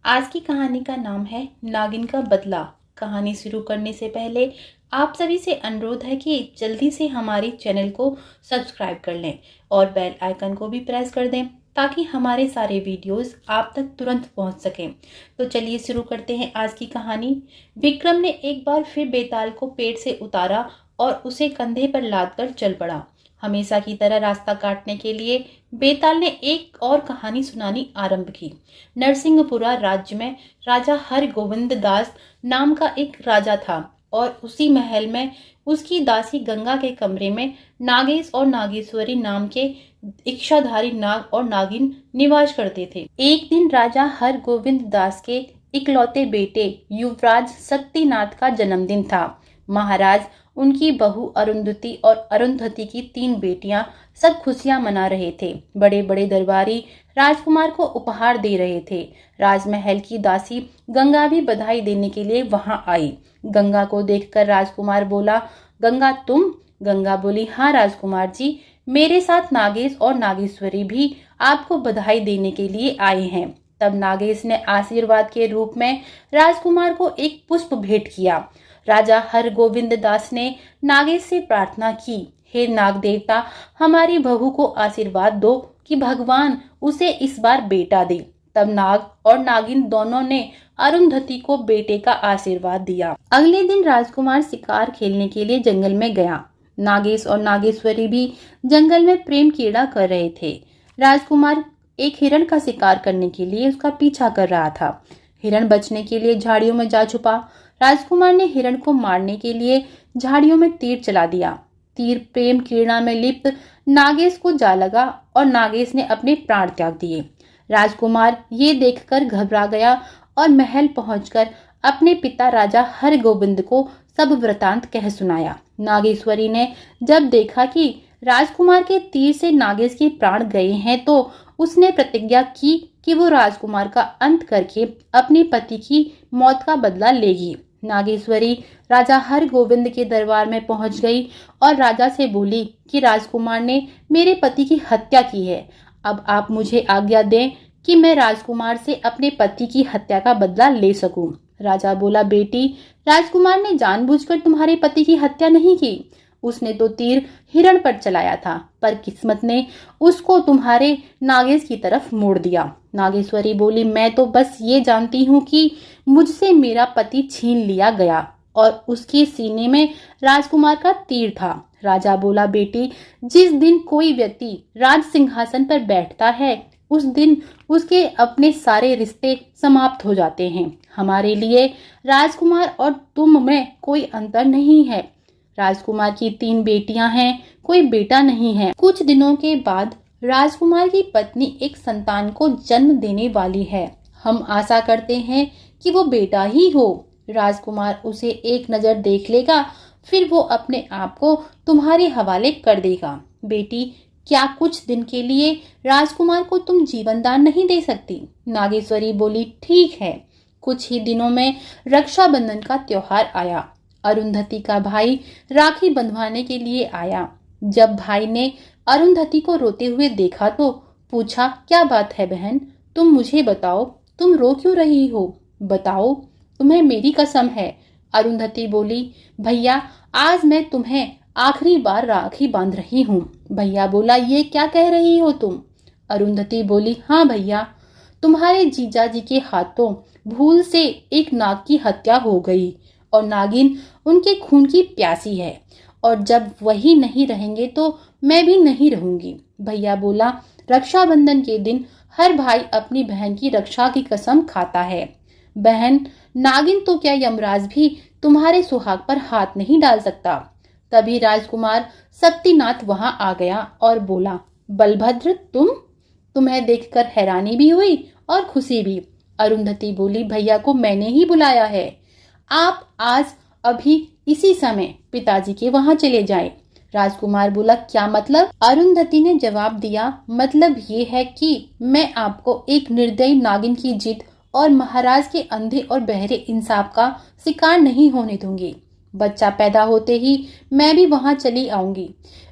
आज की कहानी का नाम है नागिन का बदला। कहानी शुरू करने से पहले आप सभी से अनुरोध है कि जल्दी से हमारे चैनल को सब्सक्राइब कर लें और बेल आइकन को भी प्रेस कर दें ताकि हमारे सारे वीडियोस आप तक तुरंत पहुंच सकें। तो चलिए शुरू करते हैं आज की कहानी। विक्रम ने एक बार फिर बेताल को पेड़ से उतारा और उसे कंधे पर लाद कर चल पड़ा। हमेशा की तरह रास्ता काटने के लिए बेताल ने एक और कहानी सुनानी आरंभ की। नरसिंहपुरा राज्य में राजा हरगोविंद दास नाम का एक राजा था और उसी महल में उसकी दासी गंगा के कमरे में नागेश और नागेश्वरी नाम के इच्छाधारी नाग और नागिन निवास करते थे। एक दिन राजा हरगोविंद दास के इकलौते बेटे युवराज शक्तिनाथ का जन्मदिन था। महाराज, उनकी बहू अरुंधति और अरुंधति की 3 बेटियां सब खुशियां मना रहे थे। बड़े बड़े दरबारी राजकुमार को उपहार दे रहे थे। राजमहल की दासी गंगा भी बधाई देने के लिए वहां आई। गंगा को देखकर राजकुमार बोला, गंगा तुम? गंगा बोली, हाँ राजकुमार जी, मेरे साथ नागेश और नागेश्वरी भी आपको बधाई देने के लिए आए हैं। तब नागेश ने आशीर्वाद के रूप में राजकुमार को एक पुष्प भेंट किया। राजा हरगोविंद दास ने नागेश से प्रार्थना की, हे नाग देवता, हमारी बहू को आशीर्वाद दो कि भगवान उसे इस बार बेटा दे। तब नाग और नागिन दोनों ने अरुंधति को बेटे का आशीर्वाद दिया। अगले दिन राजकुमार शिकार खेलने के लिए जंगल में गया। नागेश और नागेश्वरी भी जंगल में प्रेम क्रीड़ा कर रहे थे। राजकुमार एक हिरण का शिकार करने के लिए उसका पीछा कर रहा था। हिरण बचने के लिए झाड़ियों में जा छुपा। राजकुमार ने हिरण को मारने के लिए झाड़ियों में तीर चला दिया। तीर प्रेम क्रीड़ा में लिप्त नागेश को जा लगा और नागेश ने अपने प्राण त्याग दिए। राजकुमार ये देखकर घबरा गया और महल पहुंचकर अपने पिता राजा हरगोविंद को सब वृतांत कह सुनाया। नागेश्वरी ने जब देखा कि राजकुमार के तीर से नागेश के प्राण गए हैं तो उसने प्रतिज्ञा की कि वो राजकुमार का अंत करके अपने पति की मौत का बदला लेगी। नागेश्वरी राजा हरगोविंद के दरबार में पहुंच गई और राजा से बोली कि राजकुमार ने मेरे पति की हत्या की है। अब आप मुझे आज्ञा दें कि मैं राजकुमार से अपने पति की हत्या का बदला ले सकूं। राजा बोला, बेटी, राजकुमार ने जानबूझकर तुम्हारे पति की हत्या नहीं की। उसने तो तीर हिरण पर चलाया था, पर किस्मत ने उसको तुम्हारे नागेश की तरफ मोड़ दिया। नागेश्वरी बोली, मैं तो बस ये जानती हूँ कि मुझसे मेरा पति छीन लिया गया और उसके सीने में राजकुमार का तीर था। राजा बोला, बेटी, जिस दिन कोई व्यक्ति राज सिंहासन पर बैठता है उस दिन उसके अपने सारे रिश्ते समाप्त हो जाते हैं। हमारे लिए राजकुमार और तुम में कोई अंतर नहीं है। राजकुमार की 3 बेटियां हैं, कोई बेटा नहीं है। कुछ दिनों के बाद राजकुमार की पत्नी एक संतान को जन्म देने वाली है। हम आशा करते हैं कि वो बेटा ही हो। राजकुमार उसे एक नजर देख लेगा, फिर वो अपने आप को तुम्हारे हवाले कर देगा। बेटी, क्या कुछ दिन के लिए राजकुमार को तुम जीवन दान नहीं दे सकती? नागेश्वरी बोली, ठीक है। कुछ ही दिनों में रक्षाबंधन का त्योहार आया। अरुंधति का भाई राखी बंधवाने के लिए आया। जब भाई ने अरुंधति को रोते हुए देखा तो पूछा, क्या बात है बहन, तुम मुझे बताओ, तुम रो क्यों रही हो? बताओ, तुम्हें मेरी कसम है। अरुंधति बोली, भैया, आज मैं तुम्हें आखिरी बार राखी बांध रही हूँ। भैया बोला, ये क्या कह रही हो तुम? अरुंधति बोली, हाँ भैया, तुम्हारे जीजा जी के हाथों भूल से एक नाग की हत्या हो गई और नागिन उनके खून की प्यासी है, और जब वही नहीं रहेंगे तो मैं भी नहीं रहूंगी। भैया बोला, रक्षाबंधन के दिन हर भाई अपनी बहन की रक्षा की कसम खाता है। बहन, नागिन तो क्या यमराज भी तुम्हारे सुहाग पर हाथ नहीं डाल सकता। तभी राजकुमार शक्तिनाथ वहां आ गया और बोला, बलभद्र, तुम्हें देखकर हैरानी भी हुई और खुशी भी। अरुंधति बोली, भैया को मैंने ही बुलाया है। आप आज अभी इसी समय पिताजी के वहां चले जाएं। राजकुमार बोला, क्या मतलब? अरुंधति ने जवाब दिया, मतलब ये है कि मैं आपको एक निर्दयी नागिन की जिद और महाराज के अंधे और बहरे इंसाफ का शिकार नहीं होने दूंगी। बच्चा पैदा होते ही मैं भी वहां चली आऊंगी।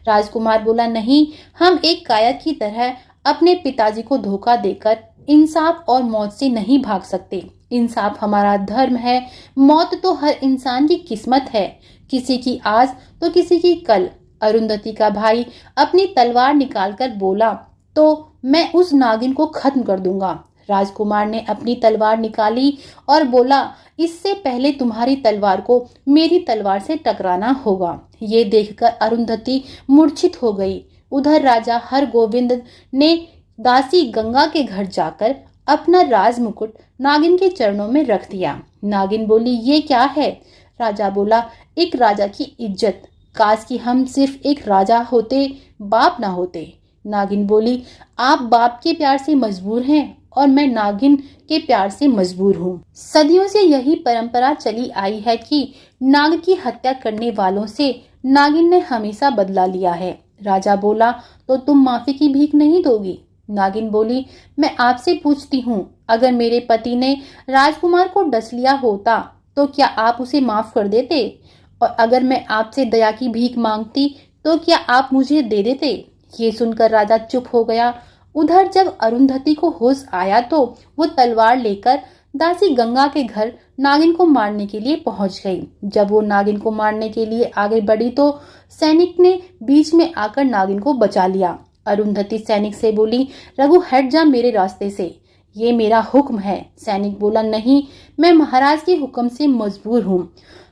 राजकुमार बोला, नहीं, हम एक कायर की तरह अपने पिताजी को धोखा देकर इंसाफ और मौत से नहीं भाग सकते। इंसाफ हमारा धर्म है, मौत तो हर इंसान की किस्मत है, किसी की आज तो किसी की कल। अरुंधति का भाई अपनी तलवार निकालकर बोला, तो मैं उस नागिन को खत्म कर दूंगा। राजकुमार ने अपनी तलवार निकाली और बोला, इससे पहले तुम्हारी तलवार को मेरी तलवार से टकराना होगा। ये देखकर अरुंधति मूर्छित हो गई। उधर राजा हरगोविंद ने दासी गंगा के घर जाकर अपना राज मुकुट नागिन के चरणों में रख दिया। नागिन बोली, ये क्या है? राजा बोला, एक राजा की इज्जत। काश कि हम सिर्फ एक राजा होते, बाप ना होते। नागिन बोली, आप बाप के प्यार से मजबूर हैं और मैं नागिन के प्यार से मजबूर हूँ। सदियों से यही परंपरा चली आई है कि नाग की हत्या करने वालों से नागिन ने हमेशा बदला लिया है। राजा बोला, तो तुम माफी की भीख नहीं दोगी? नागिन बोली, मैं आपसे पूछती हूँ, अगर मेरे पति ने राजकुमार को डस लिया होता तो क्या आप उसे माफ कर देते? और अगर मैं आपसे दया की भीख मांगती तो क्या आप मुझे दे देते? ये सुनकर राजा चुप हो गया। उधर जब अरुंधति को होश आया तो वो तलवार लेकर दासी गंगा के घर नागिन को मारने के लिए पहुंच गई। जब वो नागिन को मारने के लिए आगे बढ़ी तो सैनिक ने बीच में आकर नागिन को बचा लिया। अरुंधति सैनिक से बोली, रघु हट जा मेरे रास्ते से, ये मेरा हुक्म है। सैनिक बोला, नहीं, मैं महाराज के हुक्म से मजबूर हूँ।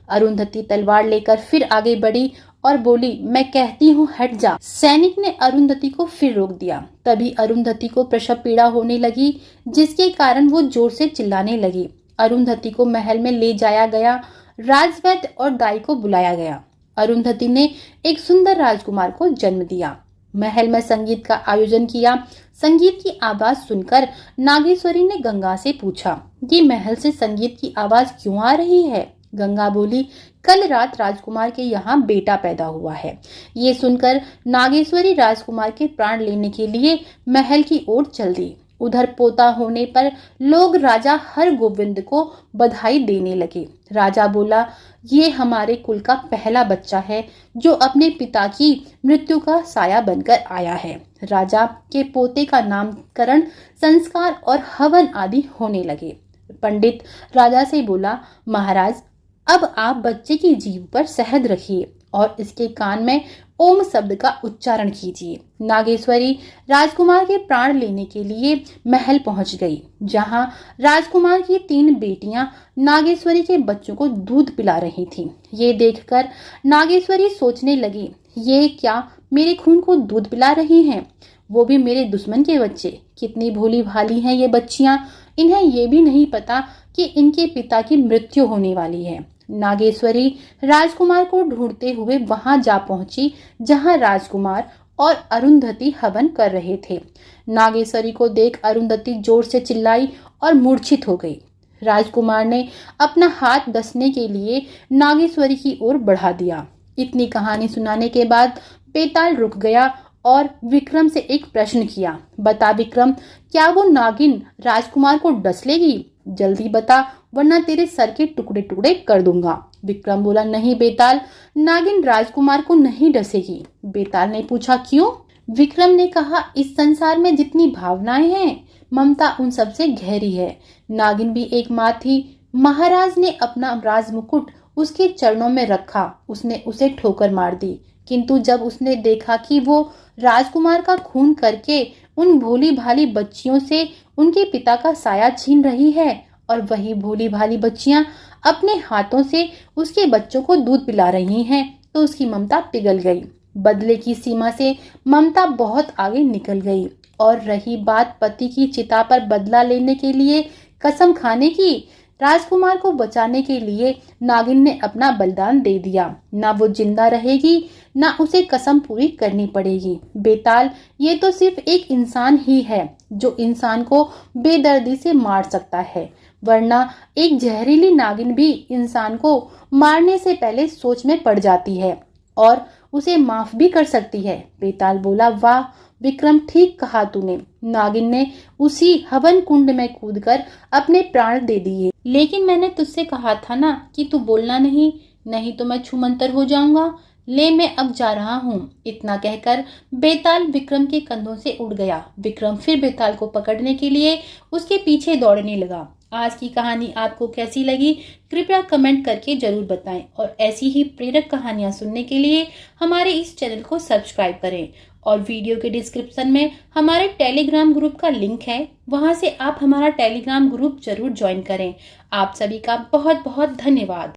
अरुंधति तलवार लेकर फिर आगे बढ़ी और बोली, मैं कहती हूँ हट जा। सैनिक ने अरुंधति को फिर रोक दिया। तभी अरुंधति को प्रसव पीड़ा होने लगी, जिसके कारण वो जोर से चिल्लाने लगी। अरुंधति को महल में ले जाया गया। राजवैद्य और दाई को बुलाया गया। अरुंधति ने एक सुंदर राजकुमार को जन्म दिया। महल में संगीत का आयोजन किया। संगीत की आवाज सुनकर नागेश्वरी ने गंगा से पूछा, ये महल से संगीत की आवाज क्यों आ रही है? गंगा बोली, कल रात राजकुमार के यहाँ बेटा पैदा हुआ है। ये सुनकर नागेश्वरी राजकुमार के प्राण लेने के लिए महल की ओर चल दी। उधर पोता होने पर लोग राजा हरगोविंद को बधाई देने लगे। राजा बोला, ये हमारे कुल का पहला बच्चा है जो अपने पिता की मृत्यु का साया बनकर आया है। राजा के पोते का नामकरण, संस्कार और हवन आदि होने लगे। पंडित राजा से बोला, महाराज, अब आप बच्चे की जीभ पर शहद रखिए और इसके कान में ओम शब्द का उच्चारण कीजिए। नागेश्वरी राजकुमार के प्राण लेने के लिए महल पहुंच गई, जहां राजकुमार की 3 बेटियां नागेश्वरी के बच्चों को दूध पिला रही थीं। ये देखकर नागेश्वरी सोचने लगी, ये क्या मेरे खून को दूध पिला रही हैं, वो भी मेरे दुश्मन के बच्चे। कितनी भोली भाली हैं ये बच्चियां, इन्हें ये भी नहीं पता कि इनके पिता की मृत्यु होने वाली है। नागेश्वरी राजकुमार को ढूंढते हुए वहां जा पहुंची जहां राजकुमार और अरुंधति हवन कर रहे थे। नागेश्वरी को देख अरुंधति जोर से चिल्लाई और मूर्छित हो गई। राजकुमार ने अपना हाथ डसने के लिए नागेश्वरी की ओर बढ़ा दिया। इतनी कहानी सुनाने के बाद बेताल रुक गया और विक्रम से एक प्रश्न किया, बता विक्रम, क्या वो नागिन राजकुमार को डस लेगी? जल्दी बता, वरना तेरे सर के टुकड़े टुकड़े कर दूंगा। विक्रम बोला, नहीं बेताल, नागिन राजकुमार को नहीं डसेगी। बेताल ने पूछा, क्यों? विक्रम ने कहा, इस संसार में जितनी भावनाएं हैं, ममता उन सबसे गहरी है। नागिन भी एक माँ थी। महाराज ने अपना राज मुकुट उसके चरणों में रखा, उसने उसे ठोकर मार दी, किंतु जब उसने देखा कि वो राजकुमार का खून करके उन भोली भाली बच्चियों से उनके पिता का साया छीन रही है और वही भोली भाली बच्चियां अपने हाथों से उसके बच्चों को दूध पिला रही हैं, तो उसकी ममता पिघल गई। बदले की सीमा से ममता बहुत आगे निकल गई। और रही बात पति की चिता पर बदला लेने के लिए कसम खाने की, राजकुमार को बचाने के लिए नागिन ने अपना बलिदान दे दिया। ना वो जिंदा रहेगी, ना उसे कसम पूरी करनी पड़ेगी। बेताल, ये तो सिर्फ एक इंसान ही है जो इंसान को बेदर्दी से मार सकता है, वरना एक जहरीली नागिन भी इंसान को मारने से पहले सोच में पड़ जाती है और उसे माफ भी कर सकती है। बेताल बोला, वाह विक्रम, ठीक कहा तूने। नागिन ने उसी हवन कुंड में कूदकर अपने प्राण दे दिए। लेकिन मैंने तुझसे कहा था ना कि तू बोलना नहीं, नहीं तो मैं छूमंतर हो जाऊंगा। ले मैं अब जा रहा हूँ। इतना कहकर बेताल विक्रम के कंधों से उड़ गया। विक्रम फिर बेताल को पकड़ने के लिए उसके पीछे दौड़ने लगा। आज की कहानी आपको कैसी लगी कृपया कमेंट करके जरूर बताएं और ऐसी ही प्रेरक कहानियां सुनने के लिए हमारे इस चैनल को सब्सक्राइब करें। और वीडियो के डिस्क्रिप्शन में हमारे टेलीग्राम ग्रुप का लिंक है, वहां से आप हमारा टेलीग्राम ग्रुप जरूर ज्वाइन करें। आप सभी का बहुत बहुत धन्यवाद।